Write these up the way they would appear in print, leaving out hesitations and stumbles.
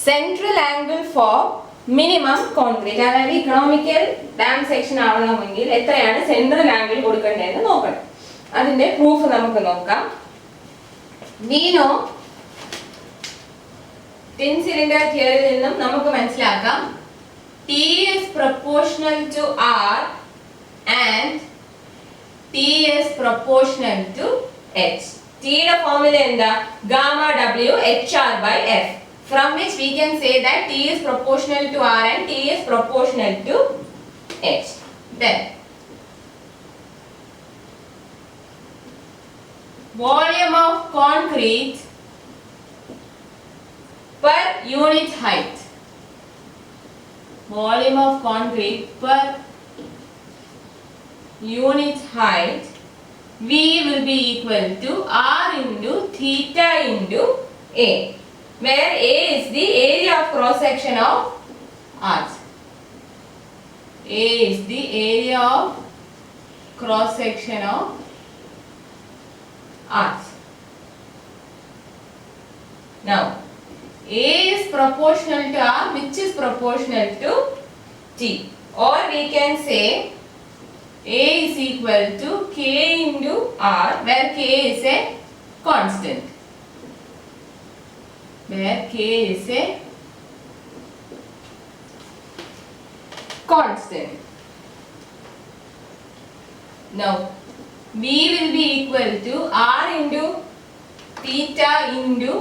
central angle for minimum concrete. അതായത് economical dam section ആവണമെങ്കിൽ എത്രയാണ് സെൻട്രൽ ആംഗിൾ കൊടുക്കേണ്ടതെന്ന് നോക്കണം. അതിന്റെ പ്രൂഫ് നമുക്ക് നോക്കാം. We know tin cylinder തിയറിയിൽ നിന്നും നമുക്ക് മനസ്സിലാക്കാം T is proportional to R and T is proportional to H. T യുടെ ഫോർമുല എന്താ? Gamma W HR by F. From which we can say that T is proportional to R and T is proportional to H. Then volume of concrete per unit height. Volume of concrete per unit height V will be equal to R into theta into A, where A is the area of cross section of arch. A is the area of cross section of arch. Now A is proportional to R, which is proportional to T, or we can say A is equal to K into R, where K is a constant. Where K is a constant. Now V will be equal to R into theta into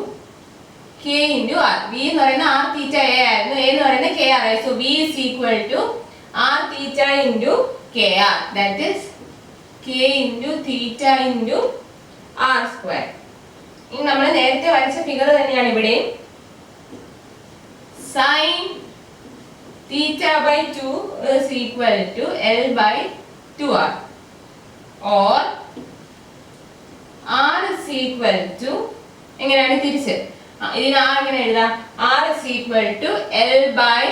K into R. V എന്ന് പറയുന്ന R theta A ആയിരുന്നു, A എന്ന് പറയുന്ന K R. So V is equal to R theta into KR, that is K into theta into R square. ഇനി നമ്മൾ നേരത്തെ വരച്ച figure തന്നെയാണ് ഇവിടെ. Sin theta by 2 is equal to L by 2R, or R is equal to എങ്ങനെയാണ് തിരിച്ച് ഇതിന് R എങ്ങനെ എഴുതാം? R is equal to L by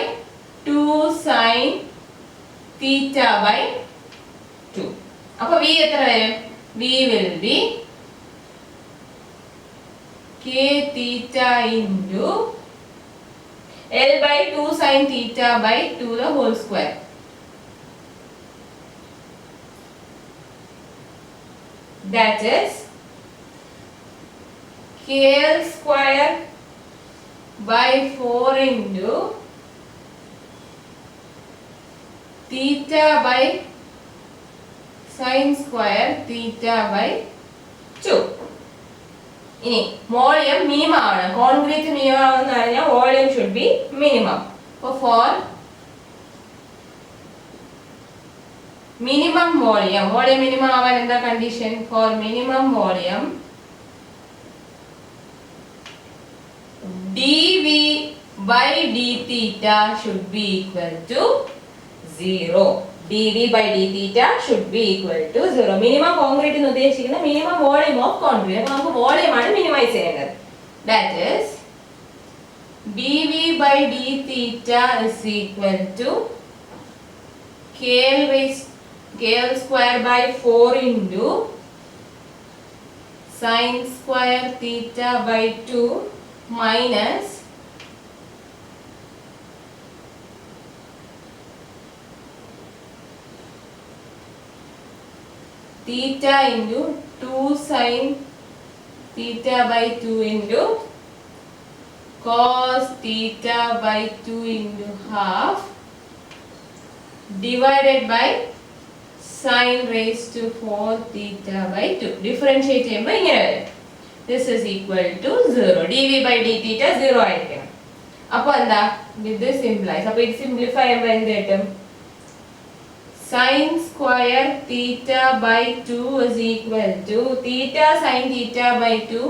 2 sin theta by 2. അപ്പോൾ V എത്ര വരും? V will be K theta into L by 2 sin theta by 2 the whole square. That is KL square by 4 into theta by sin square theta by 2. ഇനി volume minimum ആണ്. Concrete minimum ആണെന്ന് പറഞ്ഞാൽ volume should be minimum. അപ്പോൾ for minimum volume minimum ആവാൻ എന്താ condition? For minimum volume dV by d theta should be equal to 0. dV by d theta should be equal to 0. Minimum concrete എന്ന് ഉദ്ദേശിക്കുന്ന minimum volume of concrete. അപ്പോൾ നമുക്ക് volume ആണ് minimise ചെയ്യേണ്ടത്. That is dV by d theta is equal to KL square by 4 into sin square theta by 2 minus theta into 2 sin theta by 2 into cos theta by 2 into half divided by sin raised to 4 theta by 2. Differentiate ചെയ്യുമ്പോൾ ഇങ്ങനെ വരും. This is equal to 0. dV by d theta 0 ആയിരിക്കണം. അപ്പോൾ എന്താ? this implies, അപ്പോൾ ഇത് simplify ചെയ്യുമ്പോൾ എന്ത് കിട്ടും? sin square theta by 2 is equal to theta sin theta by 2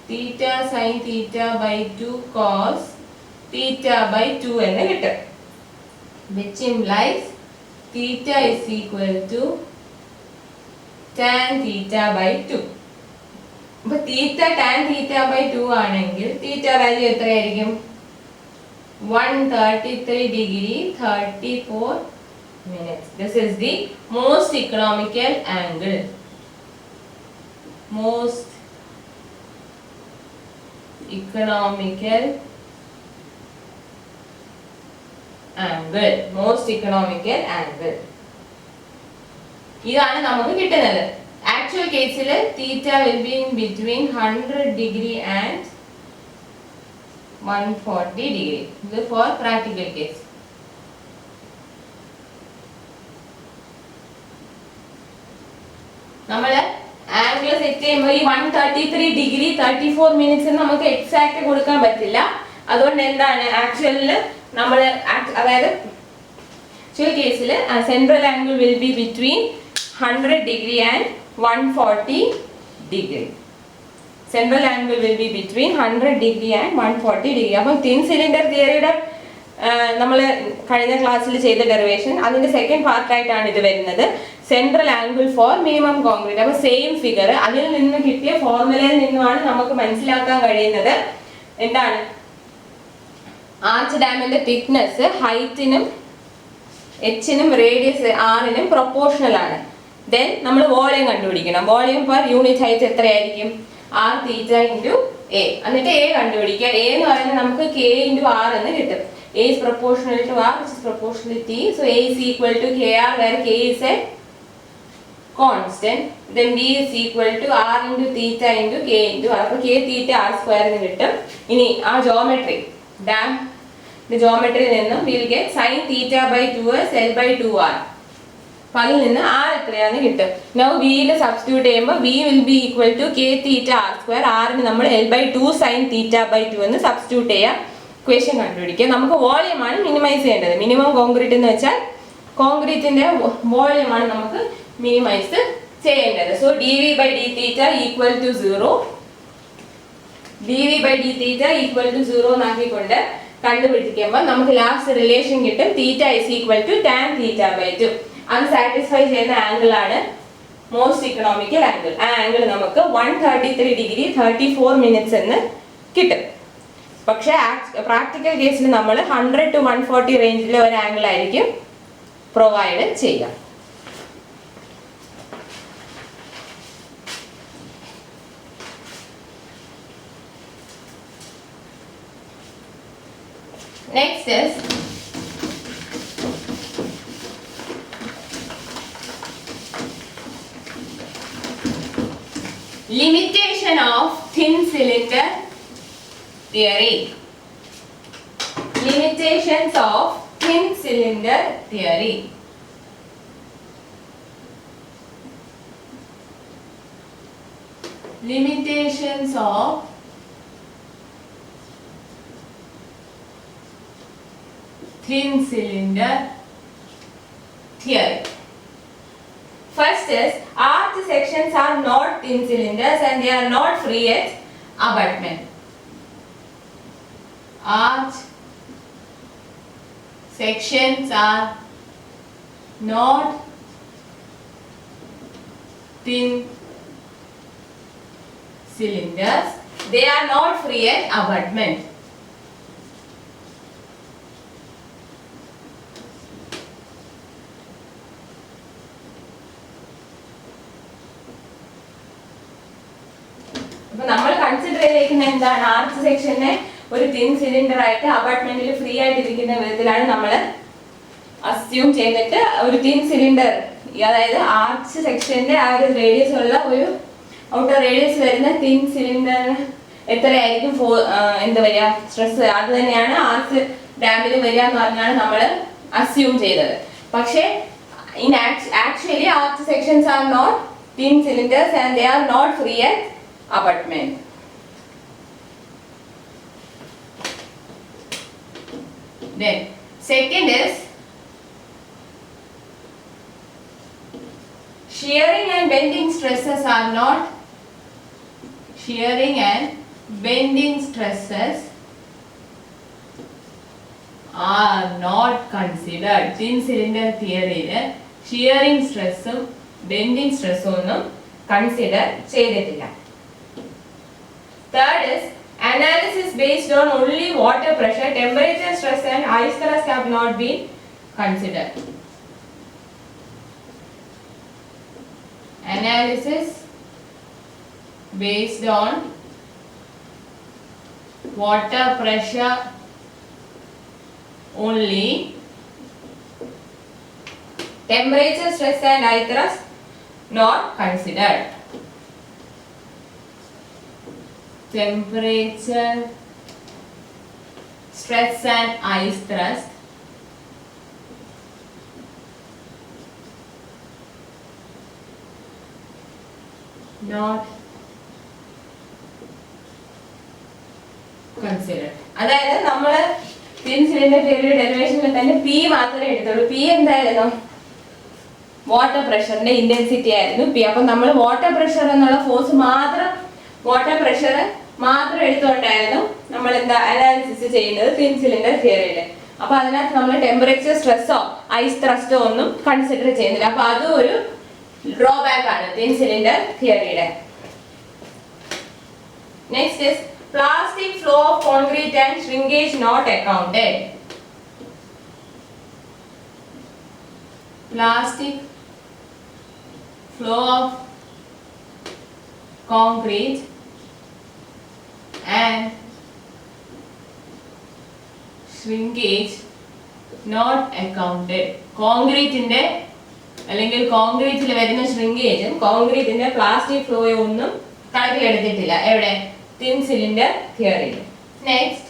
theta sin theta by 2 cos theta by 2 എന്ന് കിട്ടും. which implies theta is equal to tan theta by 2. അപ്പോൾ theta tan theta by 2 ആണെങ്കിൽ theta value എത്രയായിരിക്കും? 133 degree 34 minutes. This is the most economical angle. Most economical angle, most economical angle. ഇതാണ് നമുക്ക് കിട്ടുന്നത്. Actual കേസിൽ theta will be in between 100 degree and 140 degree. ഇത് for practical case. നമ്മൾ angle set ചെയ്യുമ്പോൾ ഈ 133 ഡിഗ്രി 34 മിനിറ്റ്സ് നമുക്ക് എക്സാക്ട് കൊടുക്കാൻ പറ്റില്ല. അതുകൊണ്ട് എന്താണ് ആക്ച്വലിൽ നമ്മൾ അതായത് ആക്ച്വൽ കേസിൽ central angle will be between 100 degree and 140 degree. Central angle will be between 100 degree and 140 degree. അപ്പം തിൻ സിലിണ്ടർ തിയറിയുടെ നമ്മൾ കഴിഞ്ഞ ക്ലാസ്സിൽ ചെയ്ത ഡെറിവേഷൻ അതിന്റെ സെക്കൻഡ് പാർട്ടായിട്ടാണ് ഇത് വരുന്നത്. Central angle for minimum concrete. അപ്പോൾ സെയിം ഫിഗർ അതിൽ നിന്ന് കിട്ടിയ ഫോർമുലയിൽ നിന്നുമാണ് നമുക്ക് മനസ്സിലാക്കാൻ കഴിയുന്നത് എന്താണ് ആർച്ച് ഡാമിന്റെ തിക്നെസ് ഹൈറ്റിനും എച്ചിനും റേഡിയസ് ആറിനും പ്രൊപ്പോർഷണൽ ആണ്. ദെൻ നമ്മൾ വോളിയം കണ്ടുപിടിക്കണം. വോളിയം പെർ യൂണിറ്റ് ഹൈറ്റ് എത്രയായിരിക്കും? R theta into A. എന്നിട്ട് എ കണ്ടുപിടിക്കുക. എ എന്ന് പറയുന്നത് നമുക്ക് കെ ഇൻറ്റു ആർ എന്ന് കിട്ടും. A is proportional to R, which is proportional to T. So A is equal to KR, where K is a constant. Then B is equal to R into theta into K into R. So K theta R square എന്ന് കിട്ടും. ഇനി ആ geometry, dam the geometry നിന്നും we will get sin theta by 2s L by 2R. അപ്പോൾ അതിൽ നിന്ന് R എത്രയാണെന്ന് കിട്ടും. Now V യിൽ സബ്സ്റ്റിറ്റ്യൂട്ട് ചെയ്യുമ്പോൾ V will be equal to K theta R square. R ന് നമ്മൾ L by 2 sin theta by 2 എന്ന് സബ്സ്റ്റിറ്റ്യൂട്ട് ചെയ്യാം. ഇക്വേഷൻ കണ്ടുപിടിക്കുക. നമുക്ക് വോളിയം ആണ് മിനിമൈസ് ചെയ്യേണ്ടത്. മിനിമം കോൺക്രീറ്റ് എന്ന് വെച്ചാൽ കോൺക്രീറ്റിന്റെ വോളിയം ആണ് നമുക്ക് മിനിമൈസ് ചെയ്യേണ്ടത്. So dV by d theta equal to 0. dV by d theta equal to 0 എന്നാക്കിക്കൊണ്ട് കണ്ടുപിടിക്കുമ്പോൾ നമുക്ക് ലാസ്റ്റ് റിലേഷൻ കിട്ടും. theta is equal to tan theta by 2. അത് സാറ്റിസ്ഫൈ ചെയ്യുന്ന ആംഗിൾ ആണ് മോസ്റ്റ് ഇക്കണോമിക്കൽ ആംഗിൾ. ആ ആംഗിൾ നമുക്ക് 133 ഡിഗ്രി 34 മിനിറ്റ്സ് എന്ന് കിട്ടും. പക്ഷേ പ്രാക്ടിക്കൽ കേസിൽ നമ്മൾ 100 to 140 റേഞ്ചിലെ ഒരു ആംഗിൾ ആയിരിക്കും പ്രൊവൈഡ് ചെയ്യുക. Next is limitation of thin cylinder theory. Limitations of thin cylinder theory. Limitations of thin cylinder theory. First is arch sections are not thin cylinders and they are not free at abutment. Arch sections are not thin cylinders. They are not free at abutment. അപ്പോൾ നമ്മൾ consider ചെയ്തിരിക്കുന്ന എന്താണ് arch സെക്ഷനെ ഒരു thin cylinder ആയിട്ട് അപ്പാർട്ട്മെന്റിൽ free ആയിട്ട് ഇരിക്കുന്ന വിധത്തിലാണ് നമ്മൾ അസ്യൂം ചെയ്തിട്ട് ഒരു തിൻ സിലിണ്ടർ അതായത് ആർച്ച് സെക്ഷന്റെ ആ ഒരു റേഡിയസ് ഉള്ള ഒരു ഔട്ടർ റേഡിയസ് വരുന്ന തിൻ സിലിണ്ടർ എത്രയായിരിക്കും എന്താ വരിക സ്ട്രെസ് അത് തന്നെയാണ് ആർച്ച് ഡാമിൽ വരിക എന്ന് പറഞ്ഞാണ് നമ്മൾ അസ്യൂം ചെയ്തത്. പക്ഷേ in actually arch sections are not thin cylinders and they are not free at abutment. Then second is shearing and bending stresses are not considered. Thin cylinder theory shearing stress bending stress ഒന്നും consider ചെയ്തിട്ടില്ല. Third is analysis based on only water pressure, temperature, stress and ice thrust have not been considered. Analysis based on water pressure only Temperature, stress and eye thrust not considered. Temperature, stress and eye thrust not considered. അതായത് നമ്മൾ thin cylinder തിയറിയുടെ ഡെറിവേഷനിൽ തന്നെ P മാത്രമേ എടുത്തുള്ളൂ. P എന്തായിരുന്നു? Water പ്രഷറിന്റെ intensity ആയിരുന്നു P. അപ്പൊ നമ്മൾ water pressure എന്നുള്ള force മാത്രം, വാട്ടർ പ്രഷർ മാത്രം എടുത്തുകൊണ്ടായിരുന്നു നമ്മൾ എന്താ അനാലിസിസ് ചെയ്യുന്നത് തിൻ സിലിണ്ടർ തിയറിയിൽ. അപ്പൊ അതിനകത്ത് നമ്മൾ ടെമ്പറേച്ചർ, സ്ട്രെസ്സോ ഐസ് ത്രസ്റ്റോ ഒന്നും കൺസിഡർ ചെയ്യുന്നില്ല. അപ്പൊ അതും ഒരു ഡ്രോബാക്ക് ആണ് തിൻ സിലിണ്ടർ തിയറിയുടെ. Next is plastic flow of concrete and shrinkage not accounted. Plastic flow of concrete and shrinkage not accounted. കോൺക്രീറ്റിന്റെ അല്ലെങ്കിൽ കോൺക്രീറ്റിൽ വരുന്ന shrinkage കോൺക്രീറ്റിന്റെ പ്ലാസ്റ്റിക് ഫ്ലോയെ ഒന്നും കണക്കിലെടുത്തിട്ടില്ല. എവിടെ? Thin cylinder theory. Next,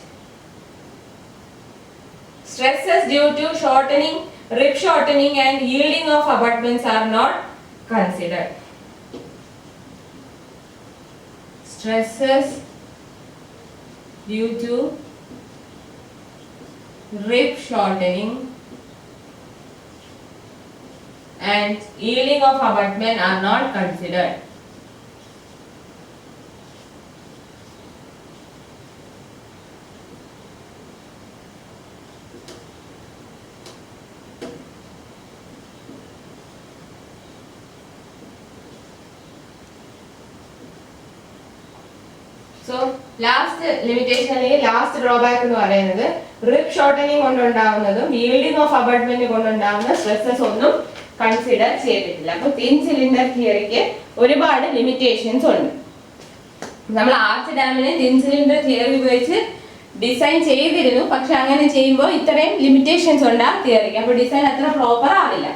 stresses due to shortening, rib shortening and yielding of abutments are not considered. Stresses due to rib shortening and yielding of abutment are not considered. So last limitation അല്ലെങ്കിൽ last drawback എന്ന് പറയുന്നത് rib shortening കൊണ്ടുണ്ടാവുന്നതും yielding of abutment കൊണ്ടുണ്ടാവുന്ന stresses ഒന്നും consider ചെയ്തിട്ടില്ല. അപ്പോൾ thin cylinder തിയറിക്ക് ഒരുപാട് ലിമിറ്റേഷൻസ് ഉണ്ട്. നമ്മൾ ആർച്ച് ഡാമിനെ തിൻ സിലിണ്ടർ തിയറി ഉപയോഗിച്ച് ഡിസൈൻ ചെയ്തിരുന്നു. പക്ഷെ അങ്ങനെ ചെയ്യുമ്പോൾ ഇത്രയും ലിമിറ്റേഷൻസ് ഉണ്ട് ആ തിയറിക്ക്. അപ്പോൾ ഡിസൈൻ അത്ര പ്രോപ്പർ ആവില്ല.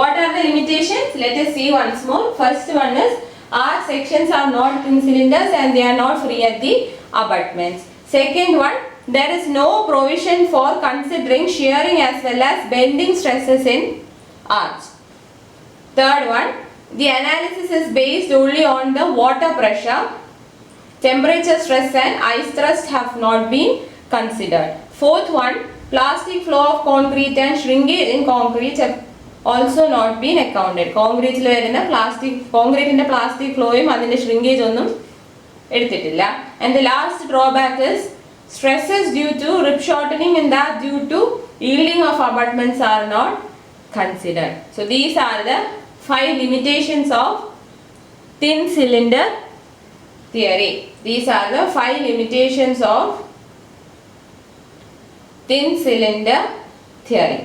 What are the limitations? Let us see once more. First one is arch sections are not thin cylinders and they are not free at the abutments. Second one, there is no provision for considering shearing as well as bending stresses in arch. Third one, the analysis is based only on the water pressure. Temperature, stress and ice thrust have not been considered. Fourth one, plastic flow of concrete and shrinkage in concrete have also not been accounted. കോൺക്രീറ്റിൽ വരുന്ന കോൺക്രീറ്റിന്റെ plastic ഫ്ലോയും അതിന്റെ shrinkage ഒന്നും എടുത്തിട്ടില്ല. And the last drawback is stresses due to rib shortening and that due to yielding of abutments are not considered. So these are the 5 limitations of thin cylinder theory. These are the 5 limitations of thin cylinder theory.